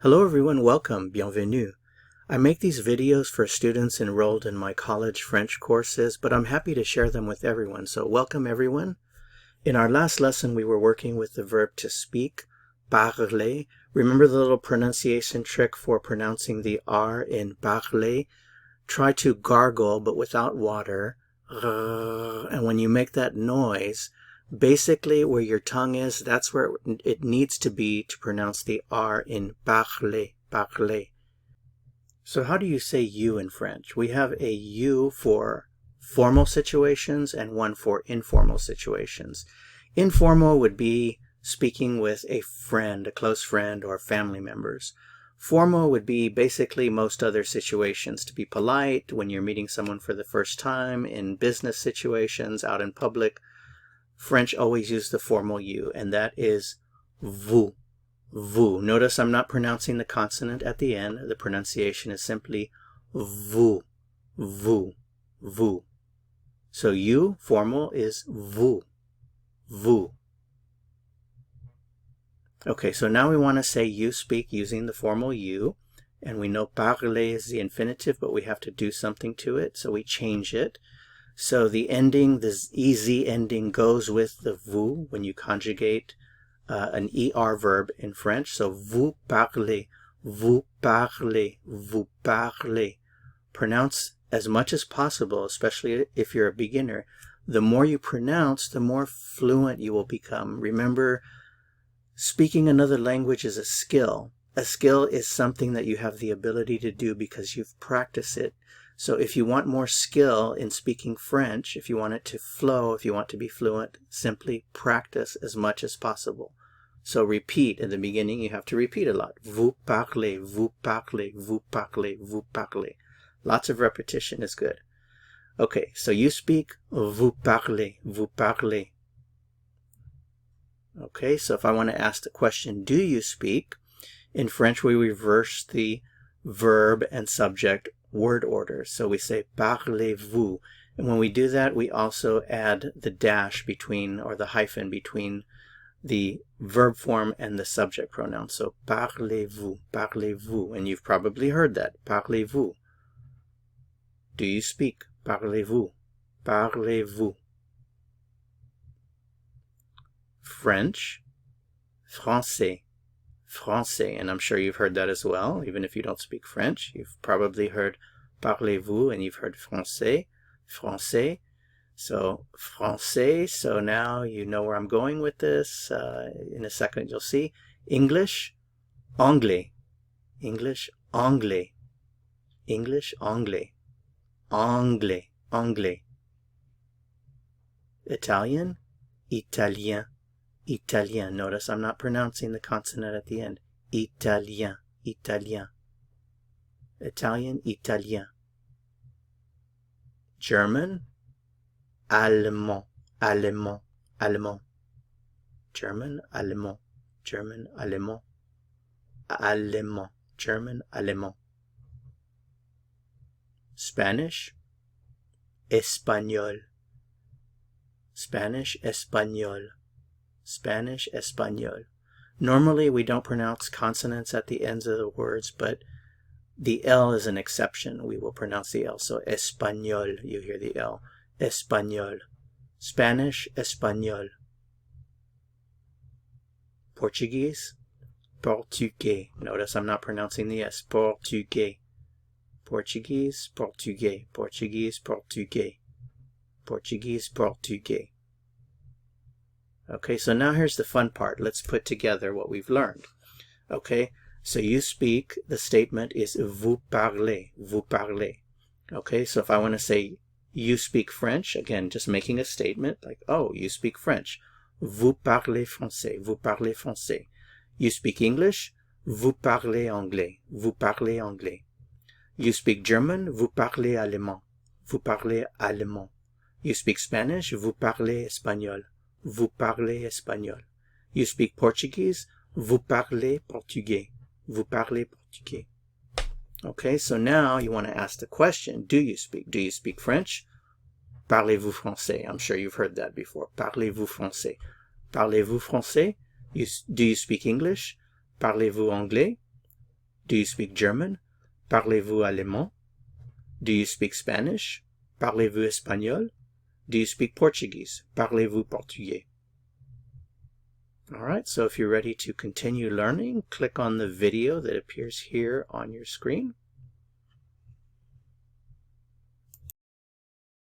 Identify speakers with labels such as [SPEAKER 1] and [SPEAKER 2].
[SPEAKER 1] Hello everyone, welcome, bienvenue. I make these videos for students enrolled in my college French courses, but I'm happy to share them with everyone, so welcome everyone. In our last lesson we were working with the verb to speak, parler. Remember the little pronunciation trick for pronouncing the R in parler? Try to gargle but without water, and when you make that noise, basically where your tongue is, that's where it needs to be to pronounce the R in parler, parler. So how do you say you in French? We have a you for formal situations and one for informal situations. Informal would be speaking with a friend, a close friend, or family members. Formal would be basically most other situations. To be polite, when you're meeting someone for the first time, in business situations, out in public. French always use the formal you, and that is vous. Vous. Notice I'm not pronouncing the consonant at the end. The pronunciation is simply vous, vous, vous. So you, formal, is vous, vous. Okay, so now we want to say you speak using the formal you, and we know parler is the infinitive, but we have to do something to it, so we change it. So the ending, this EZ ending, goes with the vous when you conjugate an ER verb in French. So vous parlez, vous parlez, vous parlez. Pronounce as much as possible, especially if you're a beginner. The more you pronounce, the more fluent you will become. Remember, speaking another language is a skill. A skill is something that you have the ability to do because you've practiced it. So if you want more skill in speaking French, if you want it to flow, if you want to be fluent, simply practice as much as possible. So repeat. In the beginning, you have to repeat a lot. Vous parlez, vous parlez, vous parlez, vous parlez. Lots of repetition is good. Okay, so you speak, vous parlez, vous parlez. Okay, so if I want to ask the question, do you speak? In French, we reverse the verb and subject word order. So we say parlez-vous. And when we do that, we also add the dash between, or the hyphen between, the verb form and the subject pronoun. So parlez-vous, parlez-vous. And you've probably heard that. Parlez-vous. Do you speak? Parlez-vous, parlez-vous. French, français, français. And I'm sure you've heard that as well. Even if you don't speak French, you've probably heard parlez-vous and you've heard français, français. So français, so now you know where I'm going with this. In a second you'll see. English, anglais, English, anglais, English, anglais, anglais, anglais. Italian, italien, italien. Notice I'm not pronouncing the consonant at the end. Italien, italien. Italian, italien. German, allemand, allemand, allemand. German, allemand, German, allemand, allemand, German, allemand. Spanish, espagnol, Spanish, espagnol, Spanish, espagnol. Normally we don't pronounce consonants at the ends of the words, but the L is an exception. We will pronounce the L. So espagnol, you hear the L. Espagnol. Spanish, espagnol. Portuguese, portugais. Notice I'm not pronouncing the S. Portugais. Portuguese, portugais. Portuguese, portugais. Portuguese, portugais. Okay, so now here's the fun part. Let's put together what we've learned. Okay, so you speak, the statement is vous parlez, vous parlez. Okay, so if I want to say you speak French, again, just making a statement like, oh, you speak French. Vous parlez français, vous parlez français. You speak English, vous parlez anglais, vous parlez anglais. You speak German, vous parlez allemand, vous parlez allemand. You speak Spanish, vous parlez espagnol, vous parlez espagnol. You speak Portuguese, vous parlez portugais, vous parlez portugais. Okay, so now you want to ask the question, do you speak? Do you speak French? Parlez-vous français? I'm sure you've heard that before. Parlez-vous français? Parlez-vous français? Do you speak English? Parlez-vous anglais? Do you speak German? Parlez-vous allemand? Do you speak Spanish? Parlez-vous espagnol? Do you speak Portuguese? Parlez-vous portugais? Alright, so if you're ready to continue learning, click on the video that appears here on your screen.